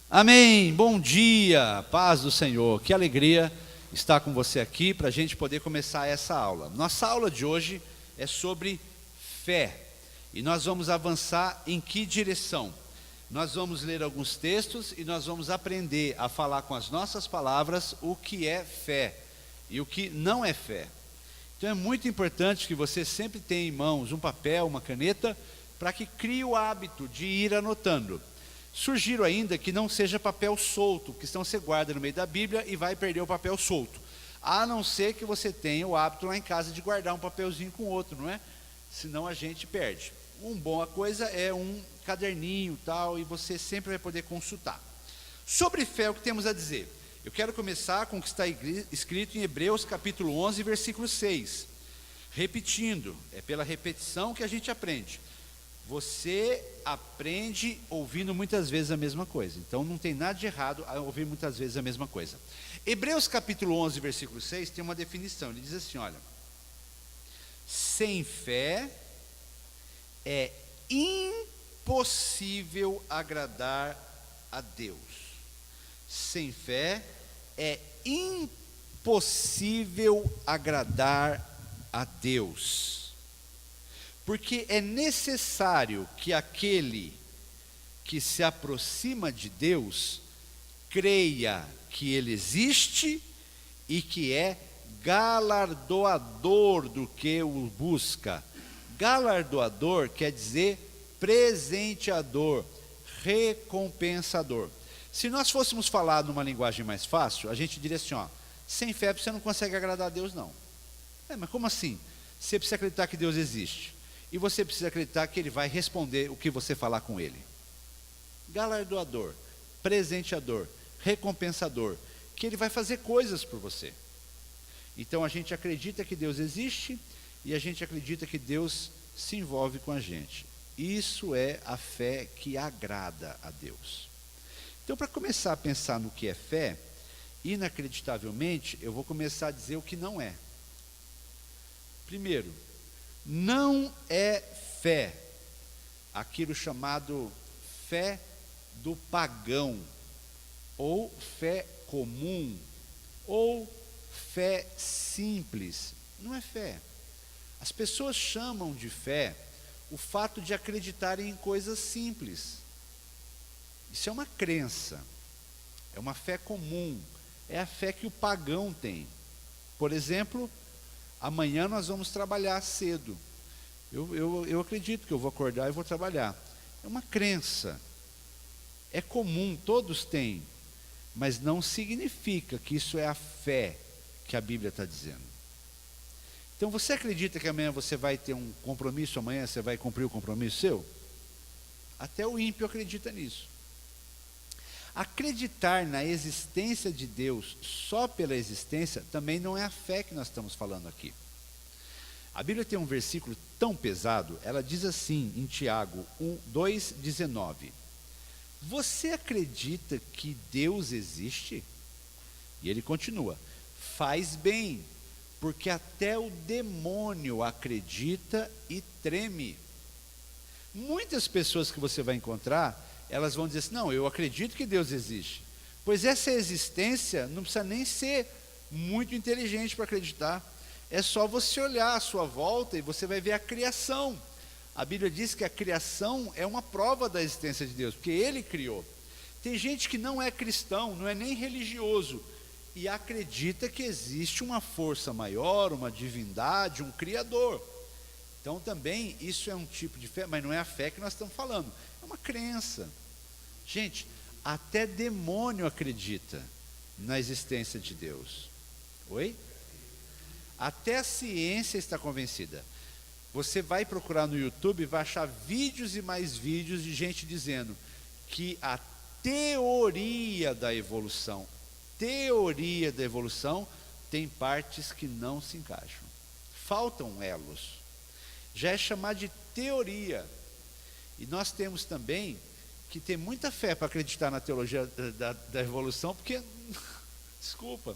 Amém, bom dia, paz do Senhor, que alegria estar com você aqui para a gente poder começar essa aula. Nossa aula de hoje é sobre fé e nós vamos avançar em que direção? Nós vamos ler alguns textos e nós vamos aprender a falar com as nossas palavras o que é fé e o que não é fé. Então é muito importante que você sempre tenha em mãos um papel, uma caneta, para que crie o hábito de ir anotando. Sugiro ainda que não seja papel solto, que senão você guarda no meio da Bíblia e vai perder o papel solto. A não ser que você tenha o hábito lá em casa de guardar um papelzinho com outro, não é? Senão a gente perde. Uma boa coisa é um caderninho tal, e você sempre vai poder consultar. Sobre fé, o que temos a dizer? Eu quero começar com o que está escrito em Hebreus capítulo 11, versículo 6. Repetindo, é pela repetição que a gente aprende. Você aprende ouvindo muitas vezes a mesma coisa. Então não tem nada de errado a ouvir muitas vezes a mesma coisa. Hebreus capítulo 11, versículo 6 tem uma definição. Ele diz assim, olha: sem fé é impossível agradar a Deus. Sem fé é impossível agradar a Deus. Porque é necessário que aquele que se aproxima de Deus creia que Ele existe e que é galardoador do que o busca. Galardoador quer dizer presenteador, recompensador. Se nós fôssemos falar numa linguagem mais fácil, a gente diria assim, ó: sem fé você não consegue agradar a Deus, não. Mas como assim? Você precisa acreditar que Deus existe. E você precisa acreditar que Ele vai responder o que você falar com Ele. Galardoador, presenteador, recompensador, que Ele vai fazer coisas por você. Então a gente acredita que Deus existe e a gente acredita que Deus se envolve com a gente. Isso é a fé que agrada a Deus. Então, para começar a pensar no que é fé, inacreditavelmente, eu vou começar a dizer o que não é. Primeiro, não é fé aquilo chamado fé do pagão, ou fé comum, ou fé simples. Não é fé. As pessoas chamam de fé o fato de acreditarem em coisas simples. Isso é uma crença, é uma fé comum, é a fé que o pagão tem. Por exemplo, amanhã nós vamos trabalhar cedo. Eu acredito que eu vou acordar e vou trabalhar. É uma crença. É comum, todos têm. Mas não significa que isso é a fé que a Bíblia está dizendo. Então você acredita que amanhã você vai ter um compromisso, amanhã você vai cumprir o compromisso seu? Até o ímpio acredita nisso. Acreditar na existência de Deus só pela existência também não é a fé que nós estamos falando aqui. A Bíblia tem um versículo tão pesado, ela diz assim em Tiago 2,19: você acredita que Deus existe? E ele continua: faz bem, porque até o demônio acredita e treme. Muitas pessoas que você vai encontrar, elas vão dizer assim: não, eu acredito que Deus existe. Pois essa existência não precisa nem ser muito inteligente para acreditar. É só você olhar à sua volta e você vai ver a criação. A Bíblia diz que a criação é uma prova da existência de Deus, porque Ele criou. Tem gente que não é cristão, não é nem religioso, e acredita que existe uma força maior, uma divindade, um Criador. Então também isso é um tipo de fé, mas não é a fé que nós estamos falando, é uma crença. Gente, até demônio acredita na existência de Deus. Oi? Até a ciência está convencida. Você vai procurar no YouTube e vai achar vídeos e mais vídeos de gente dizendo que a teoria da evolução tem partes que não se encaixam. Faltam elos. Já é chamado de teoria. E nós temos também que ter muita fé para acreditar na teologia da evolução, porque, desculpa,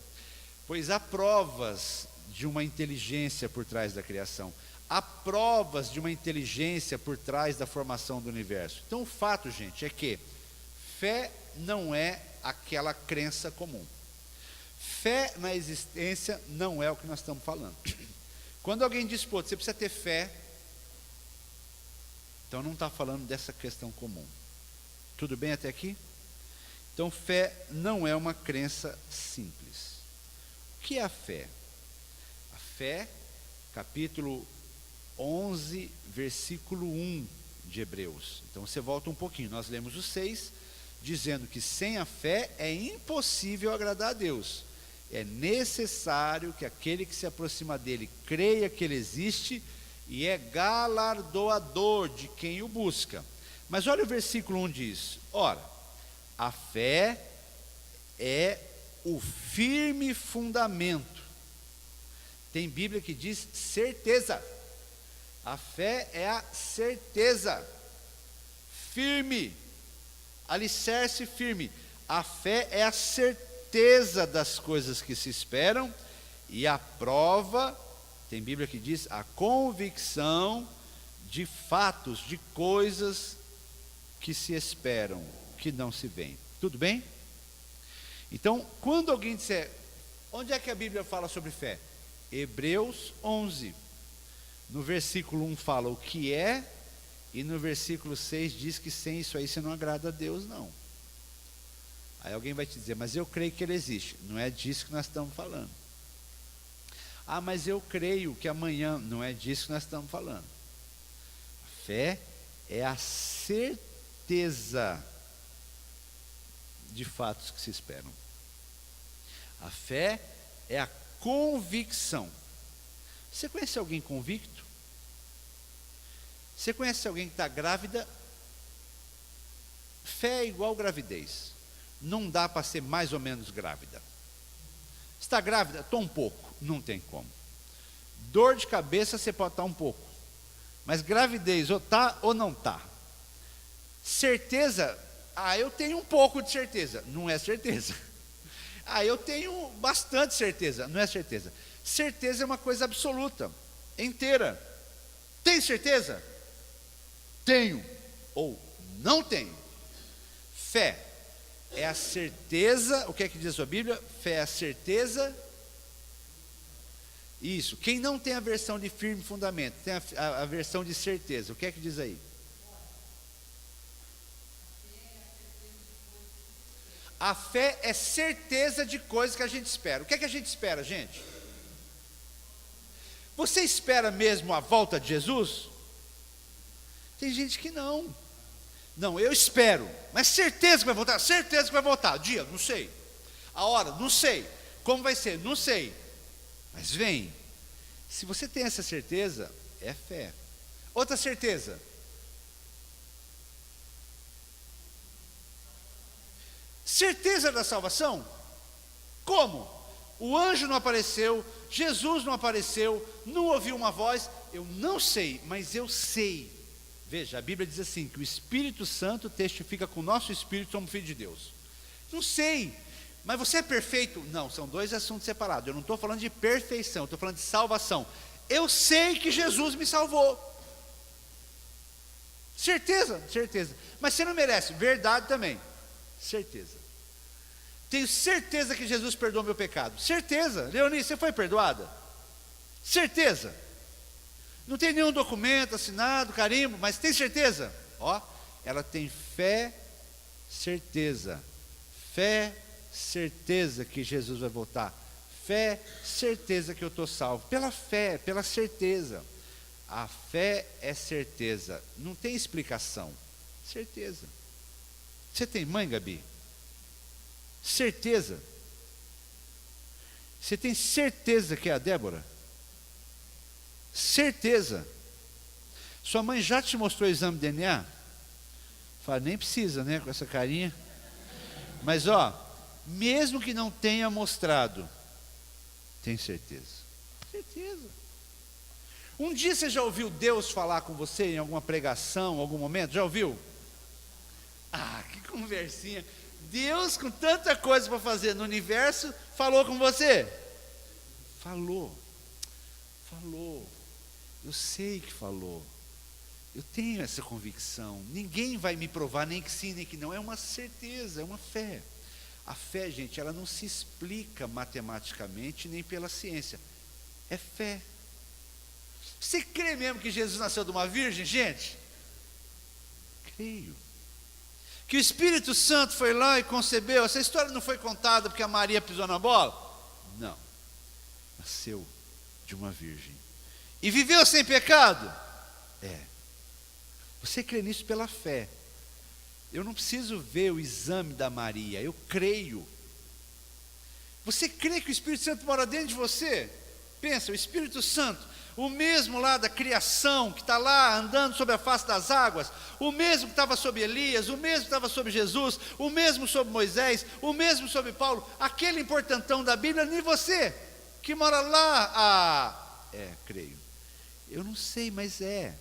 pois há provas de uma inteligência por trás da criação. Há provas de uma inteligência por trás da formação do universo. Então o fato, gente, é que fé não é aquela crença comum. Fé na existência não é o que nós estamos falando. Quando alguém diz, pô, você precisa ter fé, então não está falando dessa questão comum. Tudo bem até aqui? Então, fé não é uma crença simples. O que é a fé? A fé, capítulo 11, versículo 1 de Hebreus. Então, você volta um pouquinho. Nós lemos o 6, dizendo que sem a fé é impossível agradar a Deus. É necessário que aquele que se aproxima dele creia que ele existe e é galardoador de quem o busca. Mas olha o versículo 1 diz: ora, a fé é o firme fundamento. Tem Bíblia que diz certeza. A fé é a certeza firme, alicerce firme. A fé é a certeza das coisas que se esperam e a prova, tem Bíblia que diz, a convicção de fatos, de coisas que se esperam, que não se veem. Tudo bem? Então, quando alguém disser, onde é que a Bíblia fala sobre fé? Hebreus 11. No versículo 1 fala o que é, e no versículo 6 diz que sem isso aí você não agrada a Deus, não. Aí alguém vai te dizer, mas eu creio que ele existe. Não é disso que nós estamos falando. Ah, mas eu creio que amanhã, não é disso que nós estamos falando. A fé é a certeza de fatos que se esperam. A fé é a convicção. Você conhece alguém convicto? Você conhece alguém que está grávida? Fé é igual gravidez. Não dá para ser mais ou menos grávida. Está grávida? Estou um pouco. Não tem como. Dor de cabeça você pode estar um pouco. Mas gravidez ou está ou não está. Certeza? Ah, eu tenho um pouco de certeza. Não é certeza. Ah, eu tenho bastante certeza. Não é certeza. Certeza é uma coisa absoluta, inteira. Tem certeza? Tenho. Ou não tenho. Fé é a certeza. O que é que diz a sua Bíblia? Fé é a certeza. Isso. Quem não tem a versão de firme fundamento, tem a versão de certeza. O que é que diz aí? A fé é certeza de coisas que a gente espera. O que é que a gente espera, gente? Você espera mesmo a volta de Jesus? Tem gente que não. Não, eu espero, mas certeza que vai voltar, certeza que vai voltar. Dia, não sei. A hora, não sei. Como vai ser, não sei. Mas vem. Se você tem essa certeza, é fé. Outra certeza. Certeza da salvação? Como? O anjo não apareceu, Jesus não apareceu, não ouviu uma voz, eu não sei, mas eu sei. Veja, a Bíblia diz assim, que o Espírito Santo testifica com o nosso espírito, somos filhos de Deus. Não sei, mas você é perfeito? Não, são dois assuntos separados. Eu não estou falando de perfeição, estou falando de salvação. Eu sei que Jesus me salvou. Certeza, certeza. Mas você não merece, verdade também. Certeza. Tenho certeza que Jesus perdoou meu pecado. Certeza. Leoni, você foi perdoada? Certeza. Não tem nenhum documento assinado, carimbo, mas tem certeza? Ó, ela tem fé, certeza. Fé, certeza que Jesus vai voltar. Fé, certeza que eu estou salvo. Pela fé, pela certeza. A fé é certeza. Não tem explicação. Certeza. Você tem mãe, Gabi? Certeza. Você tem certeza que é a Débora? Certeza. Sua mãe já te mostrou o exame de DNA? Fala, nem precisa, né, com essa carinha. Mas ó, mesmo que não tenha mostrado, tem certeza. Certeza. Um dia você já ouviu Deus falar com você em alguma pregação, em algum momento? Já ouviu? Ah, que conversinha. Deus, com tanta coisa para fazer no universo, falou com você? Falou. Falou. Eu sei que falou. Eu tenho essa convicção. Ninguém vai me provar nem que sim, nem que não. É uma certeza, é uma fé. A fé, gente, ela não se explica matematicamente nem pela ciência. É fé. Você crê mesmo que Jesus nasceu de uma virgem, gente? Creio. Que o Espírito Santo foi lá e concebeu. Essa história não foi contada porque a Maria pisou na bola? Não. Nasceu de uma virgem. E viveu sem pecado? É. Você crê nisso pela fé. Eu não preciso ver o exame da Maria, eu creio. Você crê que o Espírito Santo mora dentro de você? Pensa, o Espírito Santo, o mesmo lá da criação, que está lá andando sobre a face das águas, o mesmo que estava sobre Elias, o mesmo que estava sobre Jesus, o mesmo sobre Moisés, o mesmo sobre Paulo, aquele importantão da Bíblia, nem você, que mora lá. Creio. Eu não sei, mas é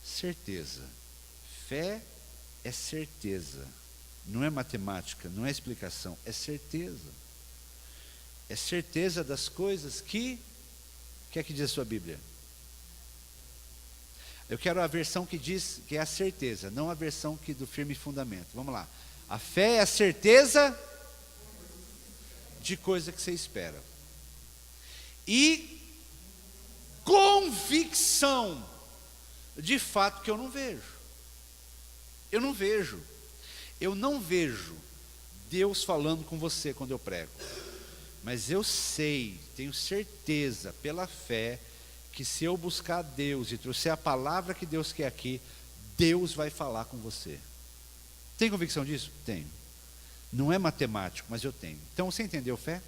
certeza. Fé é certeza, não é matemática, não é explicação, é certeza. É certeza das coisas que é que diz a sua Bíblia? Eu quero a versão que diz que é a certeza, não a versão que do firme fundamento. Vamos lá. A fé é a certeza de coisa que você espera. E convicção de fato que eu não vejo. Eu não vejo. Eu não vejo Deus falando com você quando eu prego. Mas eu sei, tenho certeza, pela fé, que se eu buscar a Deus e trouxer a palavra que Deus quer aqui, Deus vai falar com você. Tem convicção disso? Tenho. Não é matemático, mas eu tenho. Então você entendeu fé?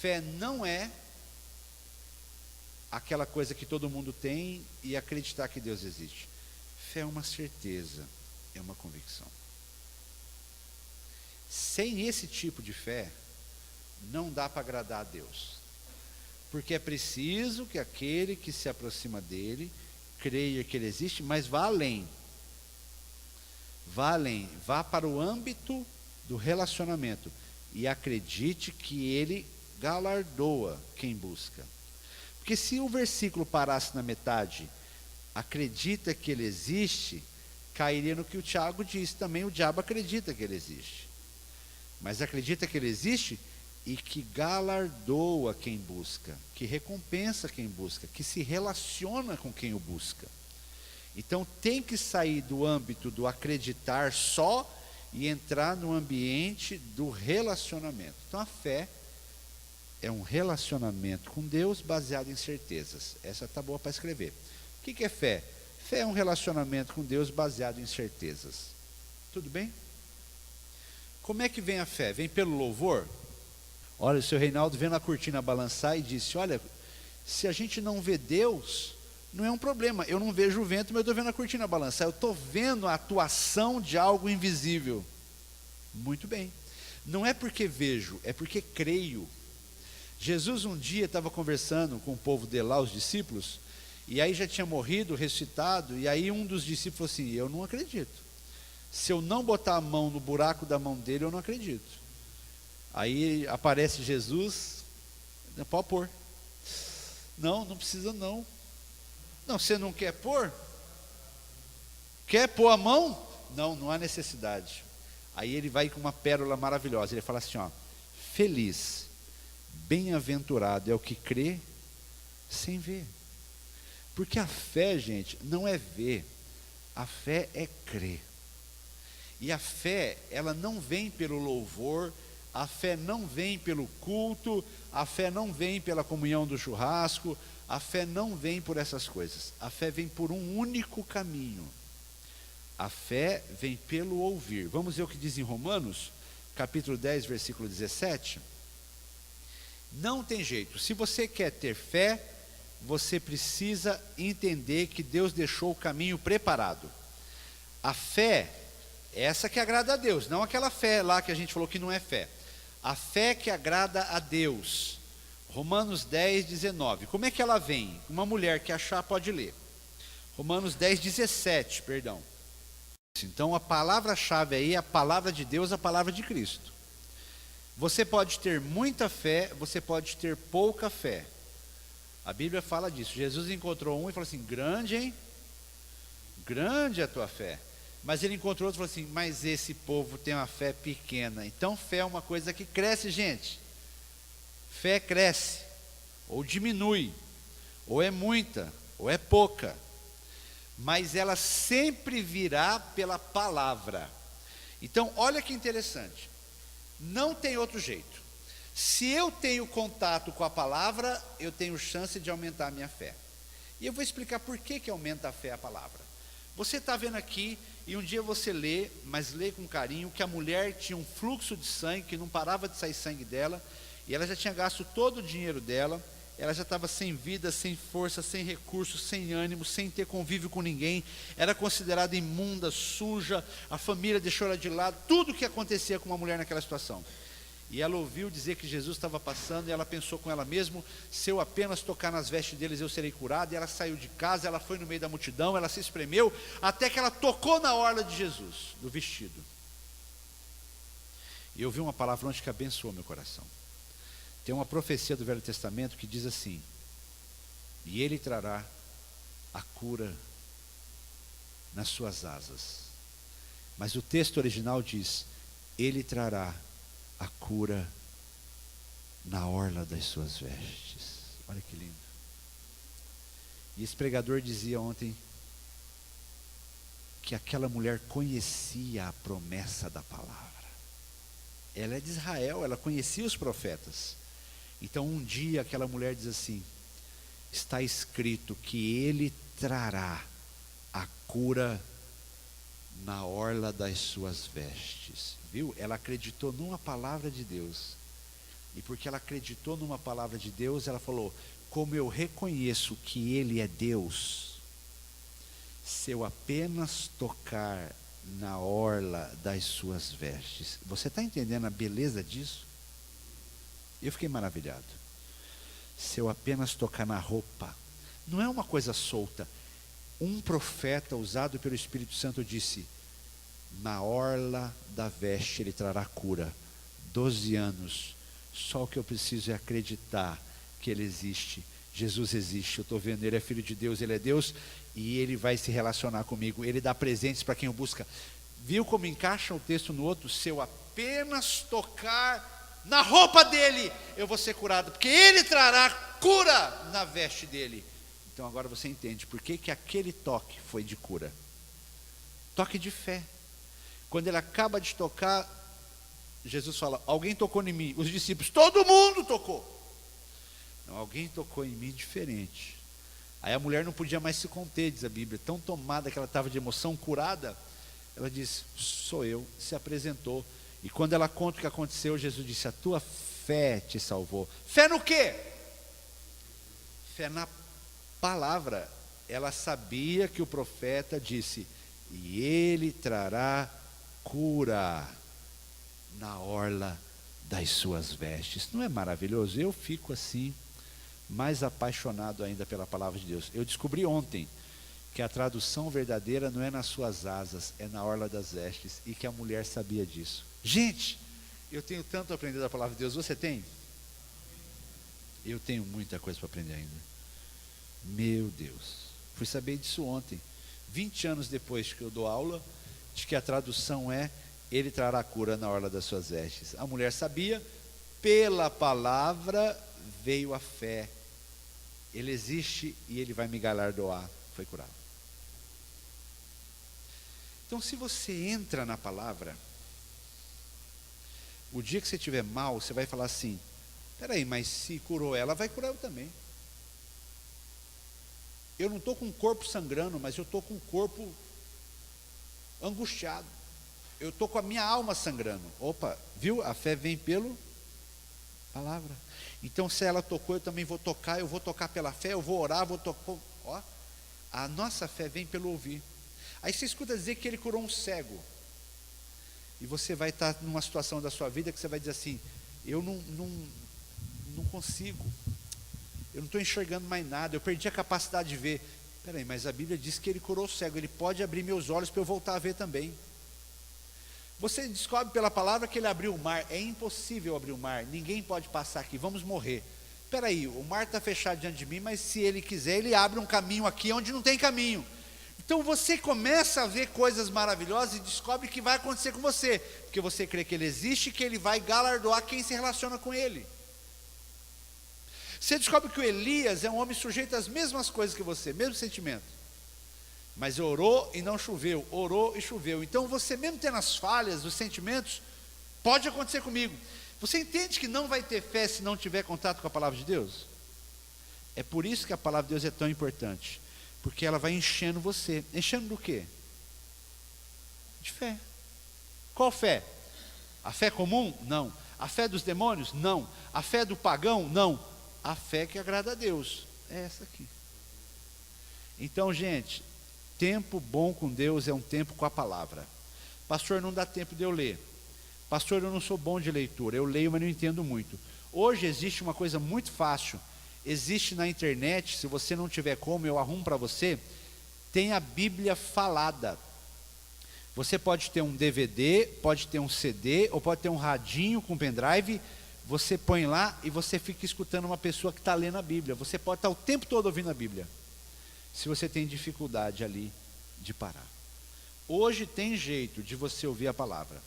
Fé não é aquela coisa que todo mundo tem e acreditar que Deus existe. Fé é uma certeza, é uma convicção. Sem esse tipo de fé, não dá para agradar a Deus, porque é preciso que aquele que se aproxima dele creia que ele existe, mas vá além, vá para o âmbito do relacionamento e acredite que ele galardoa quem busca. Porque se o versículo parasse na metade, acredita que ele existe, cairia no que o Tiago disse, também o diabo acredita que ele existe, mas acredita que ele existe e que galardoa quem busca, que recompensa quem busca, que se relaciona com quem o busca. Então tem que sair do âmbito do acreditar só e entrar no ambiente do relacionamento. Então a fé é um relacionamento com Deus baseado em certezas. Essa está boa para escrever. O que é fé? Fé é um relacionamento com Deus baseado em certezas. Tudo bem? Como é que vem a fé? Vem pelo louvor? Olha, o seu Reinaldo vendo a cortina balançar e disse, olha, se a gente não vê Deus, não é um problema, eu não vejo o vento, mas eu estou vendo a cortina balançar, eu estou vendo a atuação de algo invisível. Muito bem, não é porque vejo, é porque creio. Jesus um dia estava conversando com o povo dele lá, os discípulos, e aí já tinha morrido, ressuscitado, e aí um dos discípulos falou assim, eu não acredito, se eu não botar a mão no buraco da mão dele, eu não acredito. Aí aparece Jesus, pode pôr. Não precisa não. Não, você não quer pôr? Quer pôr a mão? Não há necessidade. Aí ele vai com uma pérola maravilhosa, ele fala assim, ó, feliz, bem-aventurado é o que crê sem ver. Porque a fé, gente, não é ver, a fé é crer. E a fé, ela não vem pelo louvor, a fé não vem pelo culto, a fé não vem pela comunhão do churrasco, a fé não vem por essas coisas. A fé vem por um único caminho. A fé vem pelo ouvir. Vamos ver o que diz em Romanos, capítulo 10, versículo 17. Não tem jeito. Se você quer ter fé, você precisa entender que Deus deixou o caminho preparado. A fé, essa que agrada a Deus, não aquela fé lá que a gente falou que não é fé. A fé que agrada a Deus. Romanos 10, 19. Como é que ela vem? Uma mulher que achar pode ler. Romanos 10, 17, perdão. Então a palavra-chave aí é a palavra de Deus, a palavra de Cristo. Você pode ter muita fé, você pode ter pouca fé. A Bíblia fala disso. Jesus encontrou um e falou assim, grande, hein? grande é a tua fé. Mas ele encontrou outro e falou assim, mas esse povo tem uma fé pequena. Então fé é uma coisa que cresce, gente. Fé cresce, ou diminui, ou é muita, ou é pouca. Mas ela sempre virá pela palavra. Então olha que interessante, não tem outro jeito. Se eu tenho contato com a palavra, eu tenho chance de aumentar a minha fé. E eu vou explicar por que aumenta a fé a palavra. Você está vendo aqui, e um dia você lê, mas lê com carinho, que a mulher tinha um fluxo de sangue, que não parava de sair sangue dela, e ela já tinha gasto todo o dinheiro dela, ela já estava sem vida, sem força, sem recursos, sem ânimo, sem ter convívio com ninguém, era considerada imunda, suja, a família deixou ela de lado, tudo o que acontecia com uma mulher naquela situação. E ela ouviu dizer que Jesus estava passando, e ela pensou com ela mesma, se eu apenas tocar nas vestes deles eu serei curada. E ela saiu de casa, ela foi no meio da multidão, ela se espremeu, até que ela tocou na orla de Jesus, do vestido. E eu vi uma palavra ontem que abençoou meu coração. Tem uma profecia do Velho Testamento que diz assim, e ele trará a cura nas suas asas. Mas o texto original diz, ele trará a cura na orla das suas vestes. Olha que lindo. E esse pregador dizia ontem que aquela mulher conhecia a promessa da palavra. Ela é de Israel, ela conhecia os profetas. Então um dia aquela mulher diz assim, está escrito que ele trará a cura na orla das suas vestes. Viu? Ela acreditou numa palavra de Deus. E porque ela acreditou numa palavra de Deus, ela falou, como eu reconheço que Ele é Deus, se eu apenas tocar na orla das suas vestes. Você está entendendo a beleza disso? Eu fiquei maravilhado. Se eu apenas tocar na roupa, não é uma coisa solta. Um profeta usado pelo Espírito Santo disse, na orla da veste ele trará cura. 12 anos, só o que eu preciso é acreditar que ele existe. Jesus existe, eu estou vendo, ele é filho de Deus, ele é Deus, e ele vai se relacionar comigo, ele dá presentes para quem o busca. Viu como encaixa o texto no outro? Se eu apenas tocar na roupa dele, eu vou ser curado, porque ele trará cura na veste dele. Então agora você entende por que aquele toque foi de cura. Toque de fé. Quando ele acaba de tocar, Jesus fala, alguém tocou em mim. Os discípulos, todo mundo tocou. Não, alguém tocou em mim diferente. Aí a mulher não podia mais se conter, diz a Bíblia, tão tomada que ela estava de emoção, curada. Ela disse, sou eu, se apresentou. E quando ela conta o que aconteceu, Jesus disse, a tua fé te salvou. Fé no quê? Fé na palavra. Ela sabia que o profeta disse, e ele trará cura na orla das suas vestes. Não é maravilhoso? Eu fico assim, mais apaixonado ainda pela palavra de Deus. Eu descobri ontem que a tradução verdadeira não é nas suas asas, é na orla das vestes, e que a mulher sabia disso. Gente, eu tenho tanto a aprender da palavra de Deus. Você tem? Eu tenho muita coisa para aprender ainda. Meu Deus, fui saber disso ontem, 20 anos depois que eu dou aula, de que a tradução é, ele trará cura na orla das suas vestes. A mulher sabia, pela palavra veio a fé. Ele existe e ele vai me galardoar. Foi curado. Então se você entra na palavra, o dia que você estiver mal, você vai falar assim, peraí, mas se curou ela, vai curar eu também. Eu não estou com o corpo sangrando, mas eu estou com o corpo angustiado. Eu estou com a minha alma sangrando. Opa, viu? A fé vem pela palavra. Então se ela tocou, eu também vou tocar. Eu vou tocar pela fé, eu vou orar, vou tocar. Ó, a nossa fé vem pelo ouvir. Aí você escuta dizer que ele curou um cego. E você vai estar numa situação da sua vida que você vai dizer assim, eu não consigo. Eu não estou enxergando mais nada, eu perdi a capacidade de ver. Peraí, mas a Bíblia diz que ele curou o cego, ele pode abrir meus olhos para eu voltar a ver também. Você descobre pela palavra que ele abriu o mar. É impossível abrir o mar, ninguém pode passar aqui, vamos morrer. Peraí, o mar está fechado diante de mim, mas se ele quiser, ele abre um caminho aqui onde não tem caminho. Então você começa a ver coisas maravilhosas e descobre que vai acontecer com você, porque você crê que Ele existe e que Ele vai galardoar quem se relaciona com Ele. Você descobre que o Elias é um homem sujeito às mesmas coisas que você, mesmo sentimento. Mas orou e não choveu, orou e choveu. Então você, mesmo tendo as falhas, os sentimentos, pode acontecer comigo. Você entende que não vai ter fé se não tiver contato com a palavra de Deus? É por isso que a palavra de Deus é tão importante. Porque ela vai enchendo você. Enchendo do quê? De fé. Qual fé? A fé comum? Não. A fé dos demônios? Não. A fé do pagão? Não. A fé que agrada a Deus. É essa aqui. Então, gente, tempo bom com Deus é um tempo com a palavra. Pastor, não dá tempo de eu ler. Pastor, eu não sou bom de leitura. Eu leio, mas não entendo muito. Hoje existe uma coisa muito fácil. Existe na internet, se você não tiver como, eu arrumo para você, tem a Bíblia falada. Você pode ter um DVD, pode ter um CD, ou pode ter um radinho com pendrive, você põe lá e você fica escutando uma pessoa que está lendo a Bíblia. Você pode estar o tempo todo ouvindo a Bíblia, se você tem dificuldade ali de parar. Hoje tem jeito de você ouvir a palavra,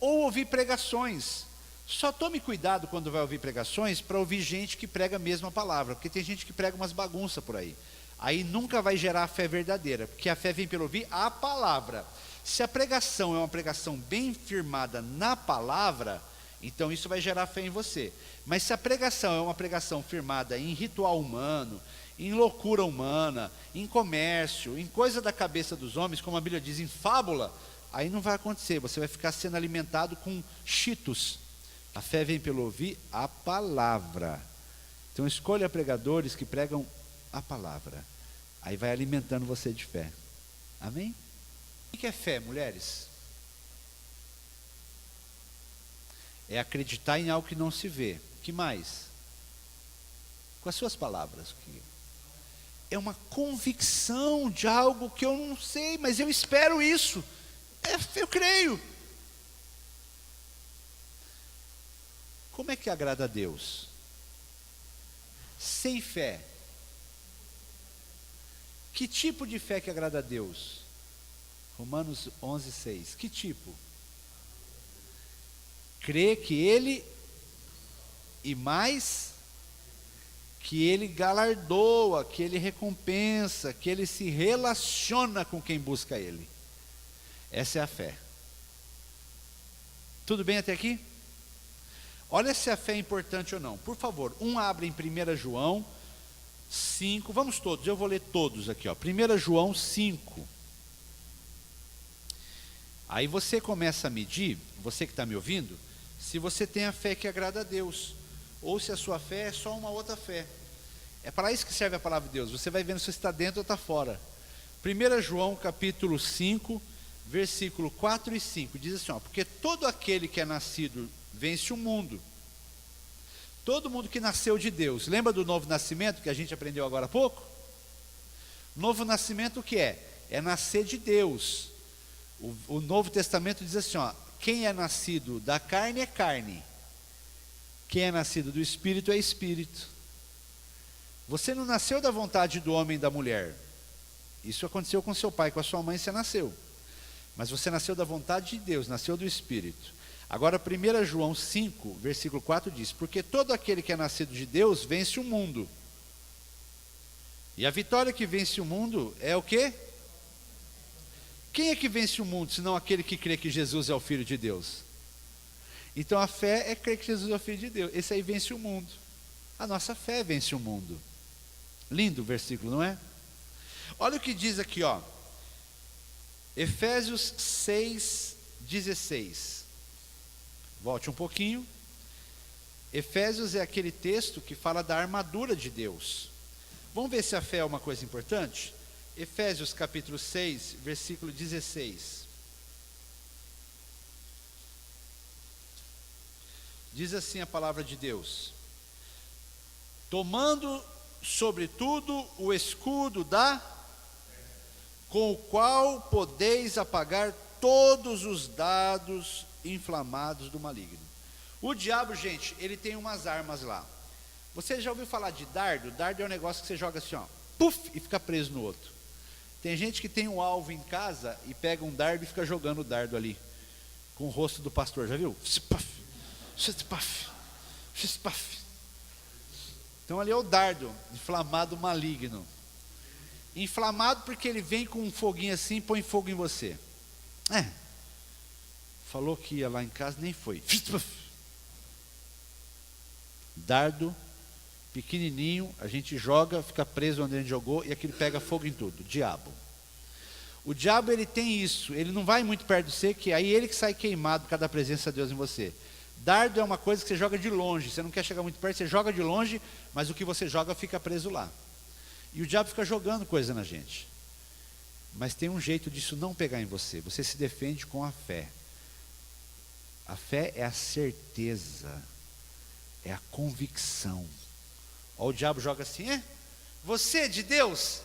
ou ouvir pregações. Só tome cuidado quando vai ouvir pregações para ouvir gente que prega a mesma palavra, porque tem gente que prega umas bagunças por aí. Aí nunca vai gerar a fé verdadeira, porque a fé vem pelo ouvir a palavra. Se a pregação é uma pregação bem firmada na palavra, então isso vai gerar fé em você. Mas se a pregação é uma pregação firmada em ritual humano, em loucura humana, em comércio, em coisa da cabeça dos homens, como a Bíblia diz, em fábula, aí não vai acontecer. Você vai ficar sendo alimentado com cheetos. A fé vem pelo ouvir a palavra. Então escolha pregadores que pregam a palavra. Aí vai alimentando você de fé. Amém? O que é fé, mulheres? É acreditar em algo que não se vê. Que mais? Com as suas palavras. É uma convicção de algo que eu não sei, mas eu espero isso. Eu creio. Como é que agrada a Deus? Sem fé. Que tipo de fé que agrada a Deus? Romanos 11:6. Que tipo? Crê que Ele, e mais, que Ele galardoa, que Ele recompensa, que Ele se relaciona com quem busca Ele. Essa é a fé. Tudo bem até aqui? Olha se a fé é importante ou não. Por favor, abre em 1 João 5. Vamos todos, eu vou ler todos aqui. 1 João 5. Aí você começa a medir, você que está me ouvindo, se você tem a fé que agrada a Deus, ou se a sua fé é só uma outra fé. É para isso que serve a palavra de Deus. Você vai vendo se está dentro ou está fora. 1 João capítulo 5, versículo 4 e 5, diz assim, porque todo aquele que é nascido vence o mundo. Todo mundo que nasceu de Deus. Lembra do novo nascimento que a gente aprendeu agora há pouco? Novo nascimento o que é? É nascer de Deus. O Novo Testamento diz assim, quem é nascido da carne é carne. Quem é nascido do Espírito é Espírito. Você não nasceu da vontade do homem e da mulher. Isso aconteceu com seu pai, com a sua mãe você nasceu. Mas você nasceu da vontade de Deus, nasceu do Espírito. Agora 1 João 5, versículo 4 diz, porque todo aquele que é nascido de Deus vence o mundo. E a vitória que vence o mundo é o quê? Quem é que vence o mundo, senão aquele que crê que Jesus é o Filho de Deus? Então a fé é crer que Jesus é o Filho de Deus. Esse aí vence o mundo. A nossa fé vence o mundo. Lindo o versículo, não é? Olha o que diz aqui, Efésios 6:16. Volte um pouquinho. Efésios é aquele texto que fala da armadura de Deus. Vamos ver se a fé é uma coisa importante? Efésios capítulo 6, versículo 16. Diz assim a palavra de Deus: tomando sobretudo o escudo com o qual podeis apagar todos os dardos inflamados do maligno. O diabo, gente, ele tem umas armas lá. Você já ouviu falar de dardo? Dardo é um negócio que você joga assim, puf, e fica preso no outro. Tem gente que tem um alvo em casa e pega um dardo e fica jogando o dardo ali, com o rosto do pastor, já viu? Então ali é o dardo, inflamado maligno. Inflamado porque ele vem com um foguinho assim e põe fogo em você. Falou que ia lá em casa, nem foi. Dardo, pequenininho, a gente joga, fica preso onde a gente jogou e aquilo pega fogo em tudo. Diabo. O diabo, ele tem isso, ele não vai muito perto de você, que aí ele que sai queimado por causa da presença de Deus em você. Dardo é uma coisa que você joga de longe, você não quer chegar muito perto, você joga de longe, mas o que você joga fica preso lá. E o diabo fica jogando coisa na gente. Mas tem um jeito disso não pegar em você, você se defende com a fé. A fé é a certeza, é a convicção. Ó, o diabo joga assim, você é de Deus?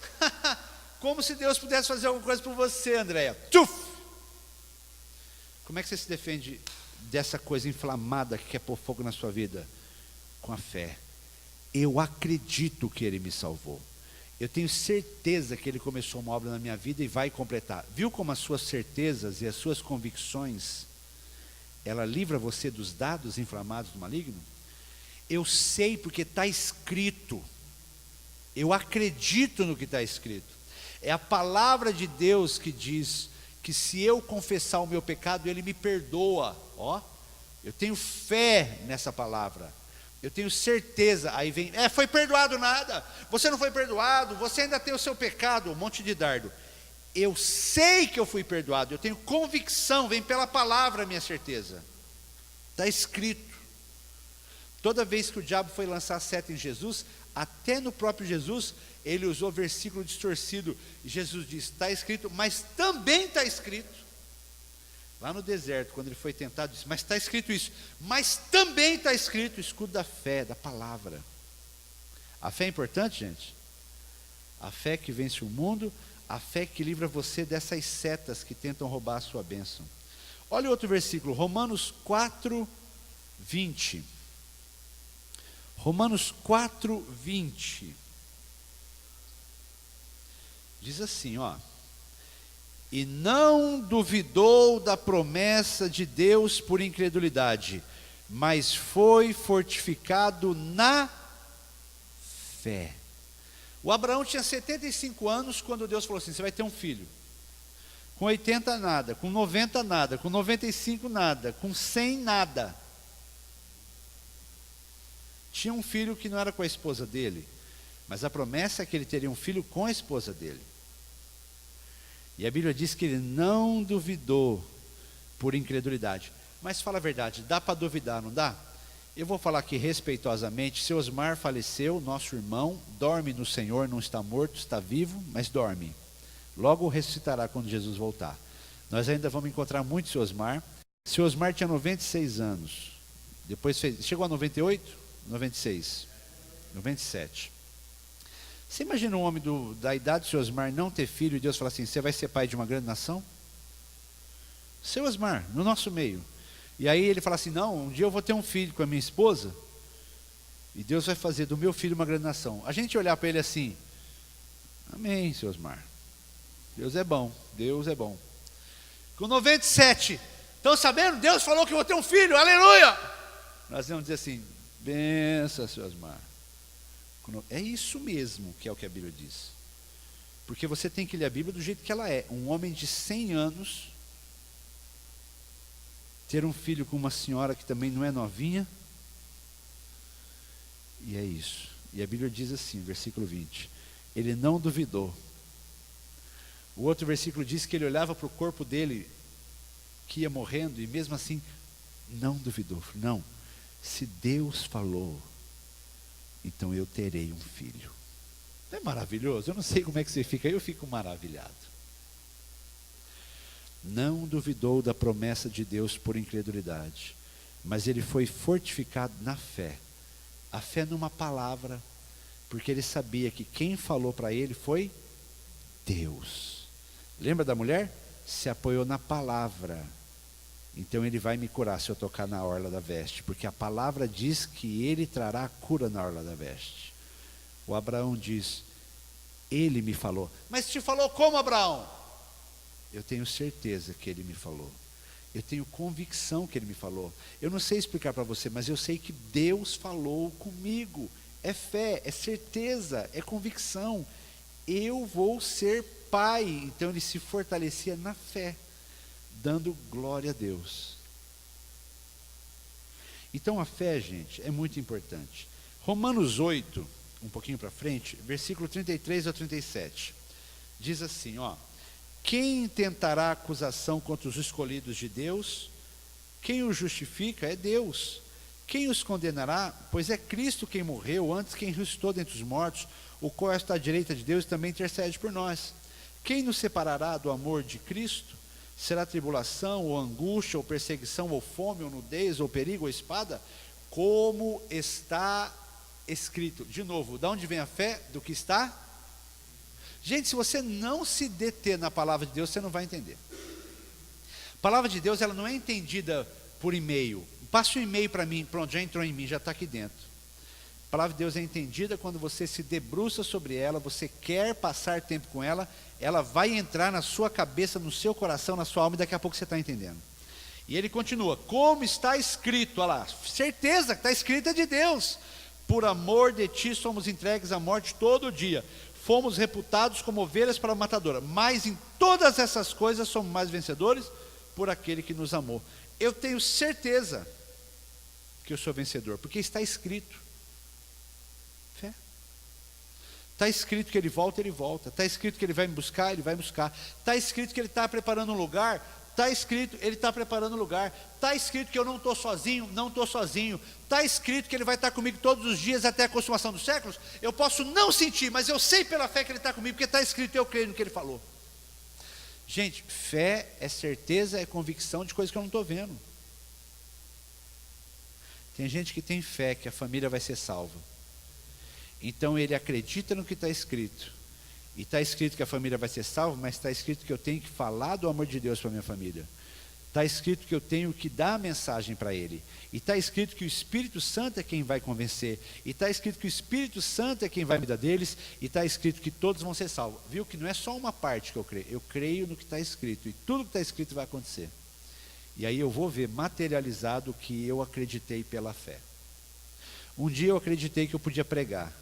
Como se Deus pudesse fazer alguma coisa por você, Andréia. Tchuf! Como é que você se defende dessa coisa inflamada que quer pôr fogo na sua vida? Com a fé. Eu acredito que Ele me salvou. Eu tenho certeza que Ele começou uma obra na minha vida e vai completar. Viu como as suas certezas e as suas convicções, ela livra você dos dados inflamados do maligno? Eu sei porque está escrito. Eu acredito no que está escrito. É a palavra de Deus que diz que se eu confessar o meu pecado, Ele me perdoa. Eu tenho fé nessa palavra. Eu tenho certeza. Aí vem, foi perdoado nada. Você não foi perdoado, você ainda tem o seu pecado, um monte de dardo. Eu sei que eu fui perdoado, eu tenho convicção, vem pela palavra a minha certeza. Está escrito. Toda vez que o diabo foi lançar a seta em Jesus, até no próprio Jesus, ele usou versículo distorcido. E Jesus disse, está escrito, mas também está escrito. Lá no deserto, quando ele foi tentado, disse, mas está escrito isso. Mas também está escrito, o escudo da fé, da palavra. A fé é importante, gente? A fé que vence o mundo, a fé que livra você dessas setas que tentam roubar a sua bênção. Olha o outro versículo, Romanos 4, 20. Romanos 4, 20. Diz assim, e não duvidou da promessa de Deus por incredulidade, mas foi fortificado na fé. O Abraão tinha 75 anos quando Deus falou assim, você vai ter um filho. Com 80 nada, com 90 nada, com 95 nada, com 100 nada. Tinha um filho que não era com a esposa dele, mas a promessa é que ele teria um filho com a esposa dele. E a Bíblia diz que ele não duvidou por incredulidade. Mas fala a verdade, dá para duvidar, não dá? Eu vou falar aqui respeitosamente, seu Osmar faleceu, nosso irmão, dorme no Senhor, não está morto, está vivo, mas dorme. Logo ressuscitará quando Jesus voltar. Nós ainda vamos encontrar muito seu Osmar. Seu Osmar tinha 96 anos. Depois chegou a 98? 96, 97. Você imagina um homem da idade do seu Osmar não ter filho e Deus falar assim, você vai ser pai de uma grande nação? Seu Osmar, no nosso meio. E aí ele fala assim, não, um dia eu vou ter um filho com a minha esposa e Deus vai fazer do meu filho uma grande nação. A gente olhar para ele assim, amém, seu Osmar. Deus é bom, Deus é bom. Com 97, estão sabendo? Deus falou que eu vou ter um filho, aleluia! Nós vamos dizer assim, benção, seu Osmar. É isso mesmo que é o que a Bíblia diz. Porque você tem que ler a Bíblia do jeito que ela é. Um homem de 100 anos, ter um filho com uma senhora que também não é novinha, e é isso. E a Bíblia diz assim, versículo 20, ele não duvidou. O outro versículo diz que ele olhava para o corpo dele, que ia morrendo, e mesmo assim, não duvidou. Não, se Deus falou, então eu terei um filho. Não é maravilhoso? Eu não sei como é que você fica, eu fico maravilhado. Não duvidou da promessa de Deus por incredulidade, mas ele foi fortificado na fé. A fé numa palavra, porque ele sabia que quem falou para ele foi Deus. Lembra da mulher? Se apoiou na palavra. Então ele vai me curar se eu tocar na orla da veste, porque a palavra diz que ele trará a cura na orla da veste. O Abraão diz, Ele me falou. Mas te falou como, Abraão? Eu tenho certeza que ele me falou. Eu tenho convicção que ele me falou. Eu não sei explicar para você, mas eu sei que Deus falou comigo. É fé, é certeza, é convicção. Eu vou ser pai. Então ele se fortalecia na fé, dando glória a Deus. Então a fé, gente, é muito importante. Romanos 8, um pouquinho para frente, versículo 33 a 37. Diz assim, ó: quem tentará acusação contra os escolhidos de Deus? Quem os justifica é Deus. Quem os condenará? Pois é Cristo quem morreu, antes quem ressuscitou dentre os mortos, o qual está à direita de Deus e também intercede por nós. Quem nos separará do amor de Cristo? Será tribulação, ou angústia, ou perseguição, ou fome, ou nudez, ou perigo, ou espada? Como está escrito. De novo, de onde vem a fé? Do que está? Gente, se você não se deter na palavra de Deus, você não vai entender. A palavra de Deus, ela não é entendida por e-mail. Passa um e-mail para mim, pronto, já entrou em mim, já está aqui dentro. A palavra de Deus é entendida quando você se debruça sobre ela, você quer passar tempo com ela, ela vai entrar na sua cabeça, no seu coração, na sua alma, e daqui a pouco você está entendendo. E ele continua, como está escrito, olha lá, certeza que está escrito é de Deus. Por amor de ti somos entregues à morte todo dia. Fomos reputados como ovelhas para a matadora, mas em todas essas coisas somos mais vencedores por aquele que nos amou. Eu tenho certeza que eu sou vencedor, porque está escrito. Fé. Está escrito que ele volta, está escrito que ele vai me buscar, ele vai me buscar. Está escrito que ele está preparando um lugar, está escrito, ele está preparando um lugar. Está escrito que eu não estou sozinho, não estou sozinho. Está escrito que ele vai estar comigo todos os dias até a consumação dos séculos. Eu posso não sentir, mas eu sei pela fé que ele está comigo, porque está escrito e eu creio no que ele falou. Gente, fé é certeza, é convicção de coisas que eu não estou vendo. Tem gente que tem fé que a família vai ser salva. Então ele acredita no que está escrito. E está escrito que a família vai ser salva, mas está escrito que eu tenho que falar do amor de Deus para a minha família. Está escrito que eu tenho que dar a mensagem para ele. E está escrito que o Espírito Santo é quem vai convencer. E está escrito que o Espírito Santo é quem vai cuidar deles. E está escrito que todos vão ser salvos. Viu que não é só uma parte que eu creio. Eu creio no que está escrito. E tudo que está escrito vai acontecer. E aí eu vou ver materializado o que eu acreditei pela fé. Um dia eu acreditei que eu podia pregar.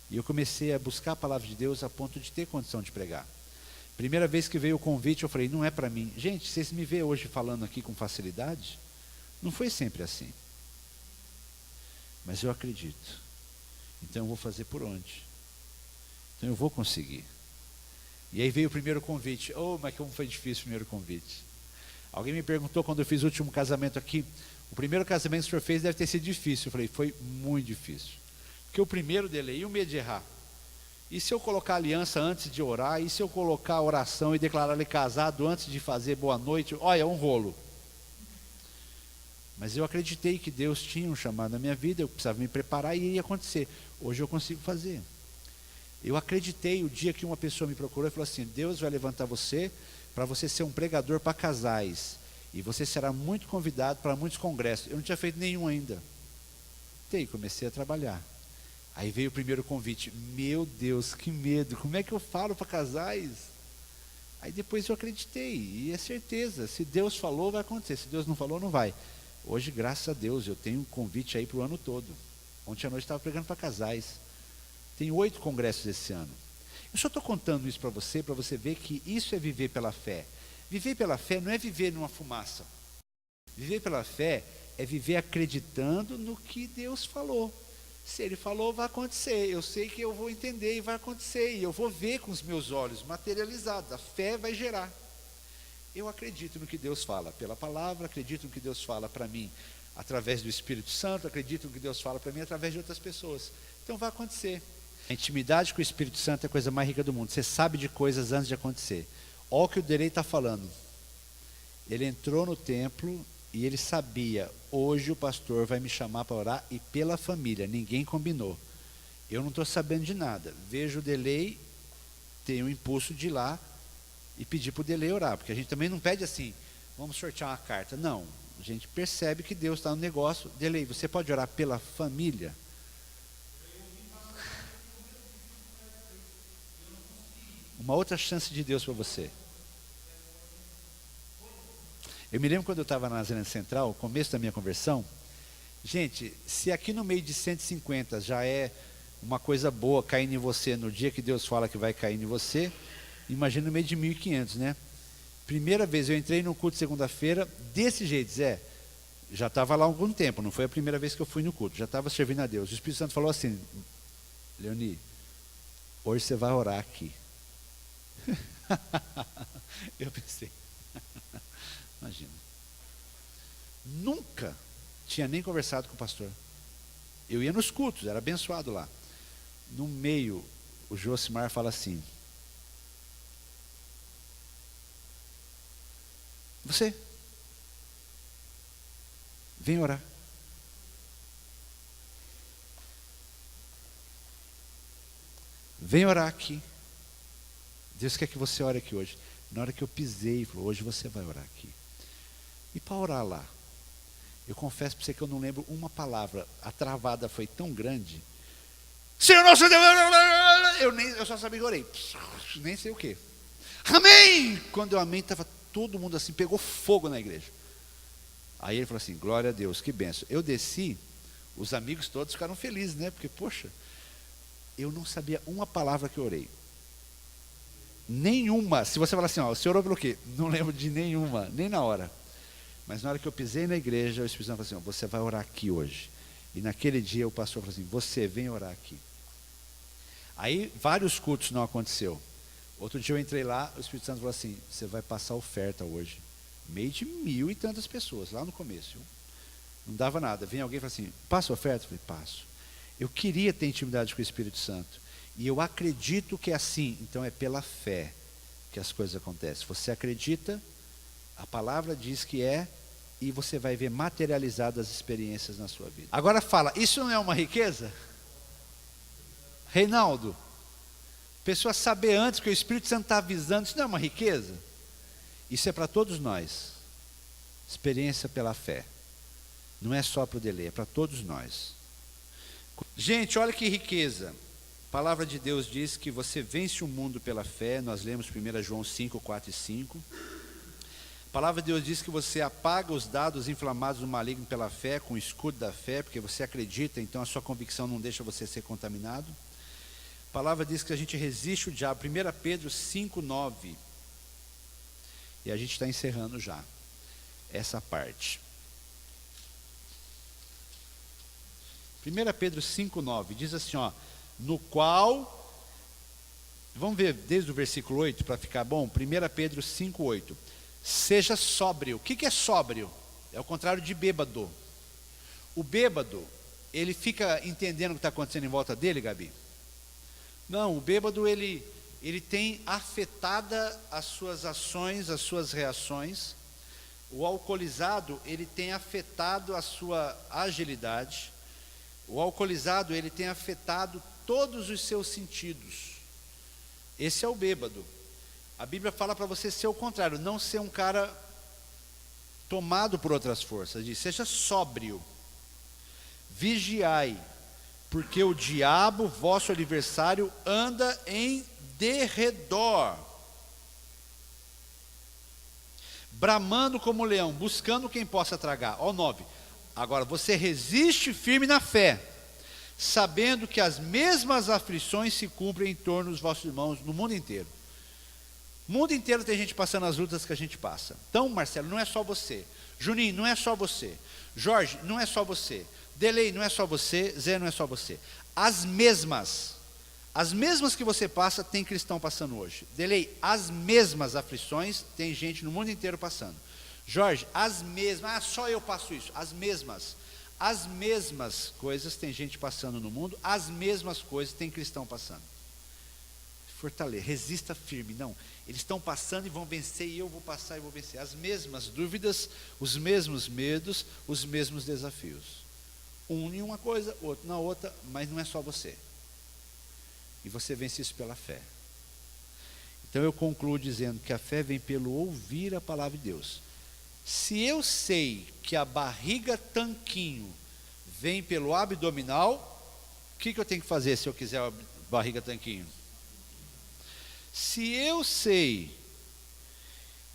E eu comecei a buscar a palavra de Deus a ponto de ter condição de pregar. Primeira vez que veio o convite, eu falei, não é para mim. Gente, vocês me veem hoje falando aqui com facilidade? Não foi sempre assim. Mas eu acredito. Então eu vou fazer por onde? Então eu vou conseguir. E aí veio o primeiro convite. Oh, mas como foi difícil o primeiro convite. Alguém me perguntou quando eu fiz o último casamento aqui, o primeiro casamento que o senhor fez deve ter sido difícil. Eu falei, foi muito difícil. Porque o primeiro dele, e o medo de errar? E se eu colocar aliança antes de orar? E se eu colocar a oração e declarar ele casado antes de fazer boa noite? Olha, é um rolo. Mas eu acreditei que Deus tinha um chamado na minha vida, eu precisava me preparar e iria acontecer. Hoje eu consigo fazer. Eu acreditei o dia que uma pessoa me procurou e falou assim, Deus vai levantar você para você ser um pregador para casais. E você será muito convidado para muitos congressos. Eu não tinha feito nenhum ainda. Comecei a trabalhar. Aí veio o primeiro convite. Meu Deus, que medo. Como é que eu falo para casais? Aí depois eu acreditei. E é certeza. Se Deus falou, vai acontecer. Se Deus não falou, não vai. Hoje, graças a Deus, eu tenho um convite aí para o ano todo. Ontem à noite eu estava pregando para casais. Tem 8 congressos esse ano. Eu só estou contando isso para você ver que isso é viver pela fé. Viver pela fé não é viver numa fumaça. Viver pela fé é viver acreditando no que Deus falou. Se ele falou, vai acontecer. Eu sei que eu vou entender e vai acontecer. E eu vou ver com os meus olhos materializados. A fé vai gerar. Eu acredito no que Deus fala pela palavra, acredito no que Deus fala para mim através do Espírito Santo, acredito no que Deus fala para mim através de outras pessoas. Então vai acontecer. A intimidade com o Espírito Santo é a coisa mais rica do mundo. Você sabe de coisas antes de acontecer. Olha o que o Derei está falando. Ele entrou no templo e ele sabia, hoje o pastor vai me chamar para orar e pela família, ninguém combinou. Eu não estou sabendo de nada. Vejo o Delay, tenho o impulso de ir lá e pedir para o Delay orar, porque a gente também não pede assim, vamos sortear uma carta. Não, a gente percebe que Deus está no negócio. Delay, você pode orar pela família? Uma outra chance de Deus para você. Eu me lembro quando eu estava na Zona Central, começo da minha conversão. Gente, se aqui no meio de 150 já é uma coisa boa caindo em você no dia que Deus fala que vai cair em você, imagina no meio de 1.500, né? Primeira vez eu entrei no culto segunda-feira, desse jeito, Zé. Já estava lá há algum tempo, não foi a primeira vez que eu fui no culto, já estava servindo a Deus. O Espírito Santo falou assim: Leoni, hoje você vai orar aqui. Eu pensei, imagina. Nunca tinha nem conversado com o pastor. Eu ia nos cultos, era abençoado lá. No meio, o Josimar fala assim: você vem orar. Vem orar aqui. Deus quer que você ore aqui hoje. Na hora que eu pisei, ele falou: hoje você vai orar aqui. E para orar lá, eu confesso para você que eu não lembro uma palavra. A travada foi tão grande. Senhor nosso Deus, eu só sabia que orei. Nem sei o que. Amém! Quando eu amém, estava todo mundo assim, pegou fogo na igreja. Aí ele falou assim: glória a Deus, que benção. Eu desci, os amigos todos ficaram felizes, né? Porque, poxa, eu não sabia uma palavra que eu orei. Nenhuma. Se você falar assim, ó, o senhor orou pelo quê? Não lembro de nenhuma, nem na hora. Mas na hora que eu pisei na igreja, o Espírito Santo falou assim: ó, você vai orar aqui hoje. E naquele dia o pastor falou assim: você vem orar aqui. Aí vários cultos não aconteceu. Outro dia eu entrei lá, o Espírito Santo falou assim: você vai passar oferta hoje. Meio de 1.000 e tantas pessoas, lá no começo. Não dava nada. Vem alguém e fala assim: passa oferta? Eu falei: passo. Eu queria ter intimidade com o Espírito Santo. E eu acredito que é assim. Então é pela fé que as coisas acontecem. Você acredita, a palavra diz que é, e você vai ver materializadas as experiências na sua vida. Agora fala, isso não é uma riqueza? Reinaldo, pessoa saber antes que o Espírito Santo está avisando, isso não é uma riqueza? Isso é para todos nós. Experiência pela fé. Não é só para o Delay, é para todos nós. Gente, olha que riqueza. A palavra de Deus diz que você vence o mundo pela fé. Nós lemos 1 João 5, 4 e 5. A palavra de Deus diz que você apaga os dados inflamados do maligno pela fé, com o escudo da fé, porque você acredita, então a sua convicção não deixa você ser contaminado. A palavra diz que a gente resiste o diabo. 1 Pedro 5, 9. E a gente está encerrando já essa parte. 1 Pedro 5, 9 diz assim, ó: no qual, vamos ver desde o versículo 8 para ficar bom. 1 Pedro 5, 8. Seja sóbrio. O que é sóbrio? É o contrário de bêbado. O bêbado, ele fica entendendo o que está acontecendo em volta dele, Gabi? Não, o bêbado ele tem afetada as suas ações, as suas reações. O alcoolizado, ele tem afetado a sua agilidade. O alcoolizado, ele tem afetado todos os seus sentidos. Esse é o bêbado. A Bíblia fala para você ser o contrário, não ser um cara tomado por outras forças. Diz: seja sóbrio, vigiai, porque o diabo, vosso adversário, anda em derredor, bramando como leão, buscando quem possa tragar. Ó 9. Agora, você resiste firme na fé, sabendo que as mesmas aflições se cumprem em torno dos vossos irmãos no mundo inteiro. O mundo inteiro tem gente passando as lutas que a gente passa. Então, Marcelo, não é só você. Juninho, não é só você. Jorge, não é só você. Delei, não é só você. Zé, não é só você. As mesmas que você passa, tem cristão passando hoje. Delei, as mesmas aflições, tem gente no mundo inteiro passando. Jorge, as mesmas, só eu passo isso. As mesmas coisas tem gente passando no mundo, as mesmas coisas tem cristão passando. Fortaleça, resista firme. Não, eles estão passando e vão vencer, e eu vou passar e vou vencer. As mesmas dúvidas, os mesmos medos, os mesmos desafios. Um em uma coisa, outro na outra, mas não é só você. E você vence isso pela fé. Então eu concluo dizendo que a fé vem pelo ouvir a palavra de Deus. Se eu sei que a barriga tanquinho vem pelo abdominal, o que eu tenho que fazer se eu quiser a barriga tanquinho? Se eu sei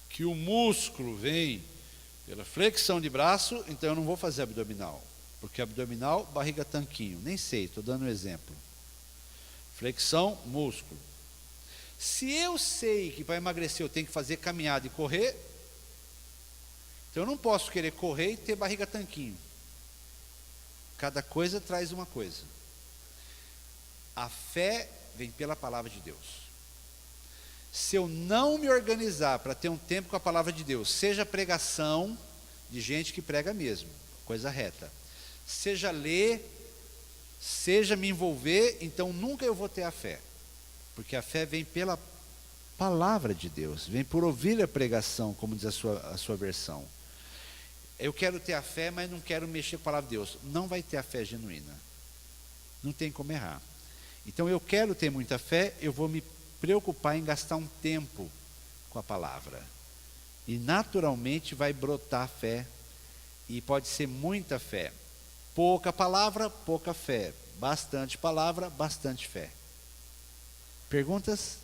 que o músculo vem pela flexão de braço, então eu não vou fazer abdominal. Porque abdominal, barriga tanquinho. Nem sei, estou dando um exemplo. Flexão, músculo. Se eu sei que para emagrecer eu tenho que fazer caminhada e correr, então eu não posso querer correr e ter barriga tanquinho. Cada coisa traz uma coisa. A fé vem pela palavra de Deus. Se eu não me organizar para ter um tempo com a palavra de Deus, seja pregação, de gente que prega mesmo, coisa reta, seja ler, seja me envolver, então nunca eu vou ter a fé. Porque a fé vem pela palavra de Deus, vem por ouvir a pregação, como diz a sua versão. Eu quero ter a fé, mas não quero mexer com a palavra de Deus. Não vai ter a fé genuína. Não tem como errar. Então eu quero ter muita fé, eu vou me preocupar em gastar um tempo com a palavra. E naturalmente vai brotar fé. E pode ser muita fé. Pouca palavra, pouca fé. Bastante palavra, bastante fé. Perguntas?